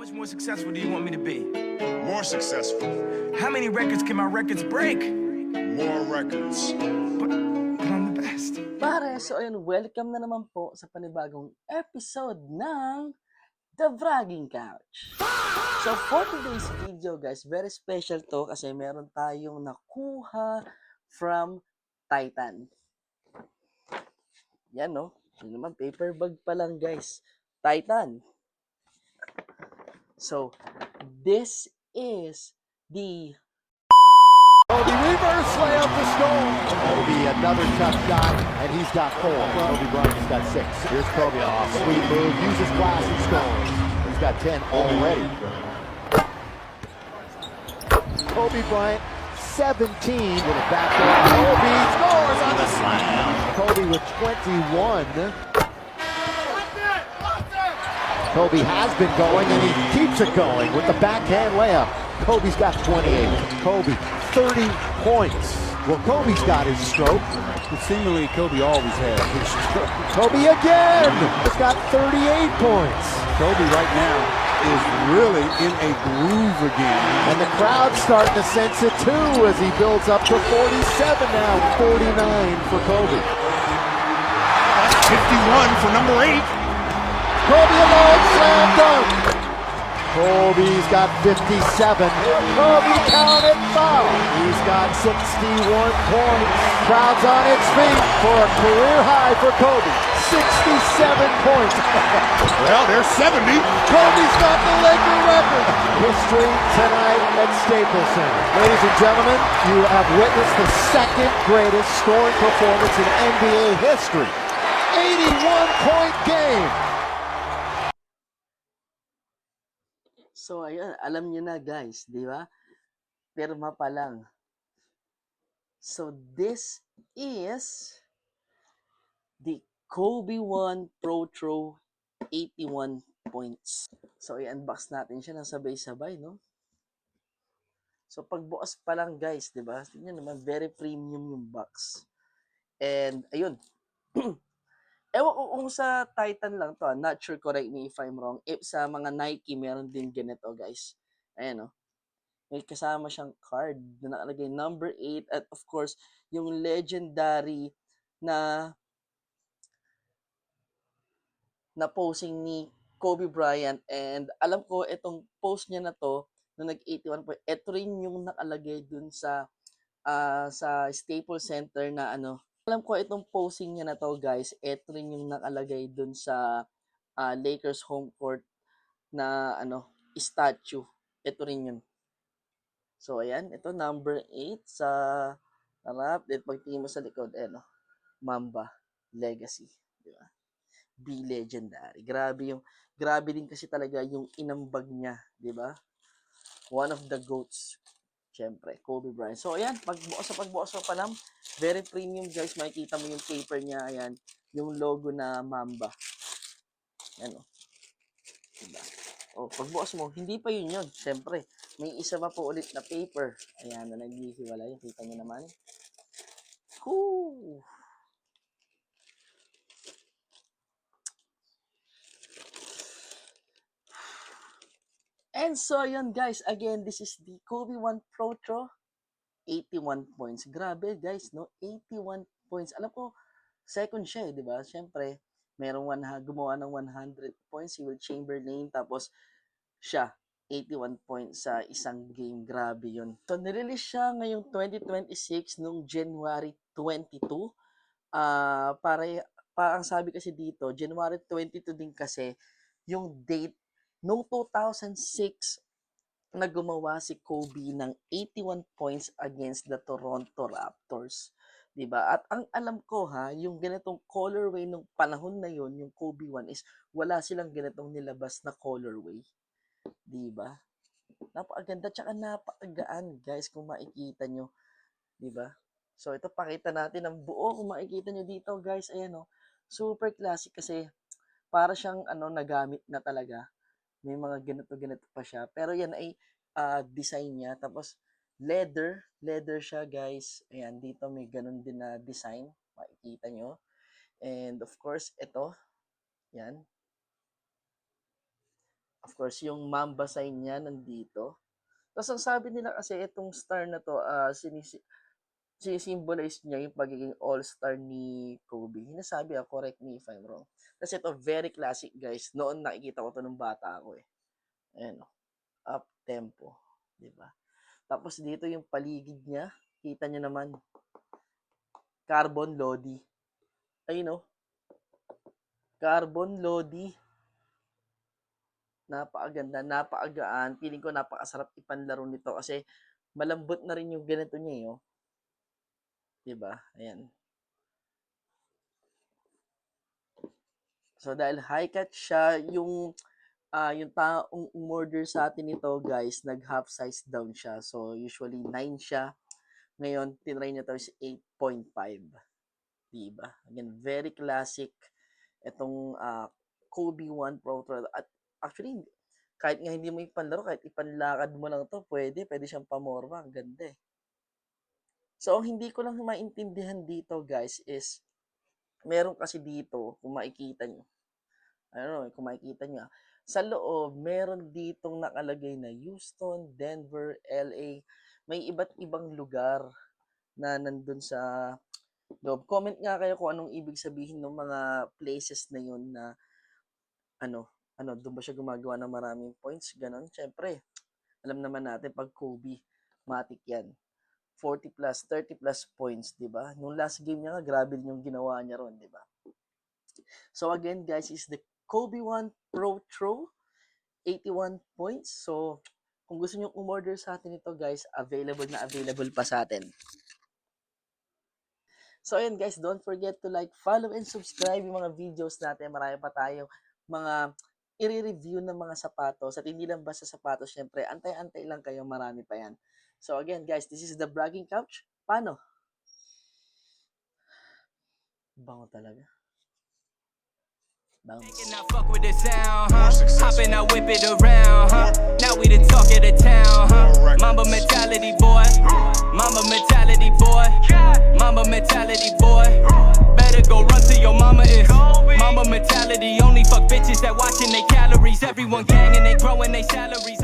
much more successful do you want me to be? More successful. How many records can my records break? More records. But I'm the best. Pare, so ayun, welcome na naman po sa panibagong episode ng The Vlogging Couch. So for today's video guys, very special to kasi meron tayong nakuha from Titan. Yan no, yun naman, paper bag pa lang guys. Titan. So, this is the Kobe reverse layup to score. Kobe another tough shot, and he's got 4. Kobe Bryant's got 6. Here's Kobe, sweet move, uses glass and scores. He's got 10 already. Kobe Bryant, 17 with a backdoor. Kobe scores on the slam. Kobe with 21. Kobe has been going, and he keeps it going with the backhand layup. Kobe's got 28. Kobe, 30 points. Well, Kobe's got his stroke. But seemingly, Kobe always has his stroke. Kobe again! He's got 38 points. Kobe right now is really in a groove again. And the crowd's starting to sense it too as he builds up to 47 now. 49 for Kobe. That's 51 for number 8. Kobe alone, slam dunk. Kobe's got 57. Kobe counted foul. He's got 61 points. Crowd's on its feet for a career high for Kobe. 67 points. Well, there's 70. Kobe's got the Laker record. History tonight at Staples Center. Ladies and gentlemen, you have witnessed the second greatest scoring performance in NBA history. 81-point game. So ayun, alam niyo na guys, di ba? Pirma pa lang. So this is the Kobe 1 Pro Throw 81 points. So i-unbox natin siya ng sabay-sabay, no? So pagbukas pa lang guys, di ba? Tingnan naman, very premium yung box. And ayun. Ewan ko kung sa Titan lang to, not sure, correct me if I'm wrong. If sa mga Nike, meron din ganito guys. Ayan o. May kasama siyang card na nakalagay number 8 at of course, yung legendary na posing ni Kobe Bryant. And alam ko itong post niya na to, na nag-81 point, ito rin yung nakalagay dun sa Staples Center na ano. Alam ko itong posing niya na to guys, ito rin yung nakalagay dun sa Lakers home court na ano, statue. Ito rin yun. So ayan, ito number 8 sa harap. Then pagtingin mo sa likod, ano, Mamba Legacy, di ba? Be legendary. Grabe din kasi talaga yung inambag niya, di ba? One of the GOATs. Siyempre, Kobe Bryant. So, ayan, pagbukas pa lang, very premium guys. Makikita mo yung paper niya, ayan, yung logo na Mamba. Ayan o. Diba? O, pagbukas mo, hindi pa yun. Siyempre, may isa pa po ulit na paper. Ayan, na naghihiwalay. Kita nyo naman. Whoo! And so, yun guys, again, this is the Kobe 1 Pro Throw, 81 points. Grabe guys, no? 81 points. Alam ko, second siya di ba? Siyempre, merong gumawa ng 100 points, si Will Chamberlain, tapos siya, 81 points sa isang game. Grabe yun. So, nirelease siya ngayong 2026, nung January 22. Ang sabi kasi dito, January 22 din kasi, yung date noong 2006 na gumawa si Kobe ng 81 points against the Toronto Raptors. 'Di ba? At ang alam ko yung ganitong colorway nung panahon na yon, yung Kobe 1 is wala silang ganitong nilabas na colorway. 'Di ba? Napakaganda tsaka napakagaan, guys, kung makikita nyo. 'Di ba? So ito, pakita natin ang buo kung makikita nyo dito, guys. Ayan super classic kasi para siyang nagamit na talaga. May mga ganito pa siya. Pero yan ay design niya. Tapos leather siya guys. Ayan, dito may ganun din na design. Makikita nyo. And of course, ito. Yan. Of course, yung Mamba sign niya nandito. Tapos ang sabi nila kasi itong star na to, sinisimbolize niya yung pagiging all-star ni Kobe. Hinasabi correct me if I'm wrong. Kasi ito, very classic guys. Noon nakikita ko to nung bata ako eh. Ayan, up tempo. Diba? Tapos dito yung paligid niya. Kita niyo naman. Carbon Lodi. Ayun o. Carbon Lodi. Napakaganda, napakagaan. Feeling ko napakasarap ipanlaro nito kasi malambot na rin yung ganito niya eh. Oh. Diba? Ayan. So dahil high cut siya, yung taong umorder sa atin nito guys, nag half size down siya. So usually 9 siya. Ngayon, tinry niya to is 8.5. Diba? Again, very classic. Itong Kobe 1 Pro Tour. At actually, kahit nga hindi mo ipanlaro, kahit ipanlakad mo lang to, pwede siyang pamorma. Ang ganda eh. So, ang hindi ko lang maintindihan dito, guys, is meron kasi dito, kung makikita nyo, kung makikita nyo, sa loob, meron ditong nakalagay na Houston, Denver, LA, may iba't ibang lugar na nandun sa loob. Comment nga kayo kung anong ibig sabihin ng mga places na yun na doon ba siya gumagawa ng maraming points? Ganon. Siyempre, alam naman natin pag Kobe, matik yan. 40 plus, 30 plus points, di ba? Nung last game niya nga, grabe yung ginawa niya ron, di ba? So again, guys, is the Kobe 1 Pro Throw, 81 points. So, kung gusto niyo umorder sa atin ito, guys, available pa sa atin. So, ayun guys, don't forget to like, follow, and subscribe yung mga videos natin. Marami pa tayong mga i-review ng mga sapatos. At hindi lang basta sapatos, syempre, antay-antay lang kayo, marami pa yan. So, again, guys, this is the Bragging Couch. Paano? Bango talaga. Bango. And I fuck with the sound, huh? Hopping, I whip it around, huh? Now we the talk of the town, huh? Mamba mentality, boy. Mamba mentality, boy. Mamba mentality, boy. Better go run to your mama is Mamba mentality. Only fuck bitches that watching they calories. Everyone ganging, they growing they salaries.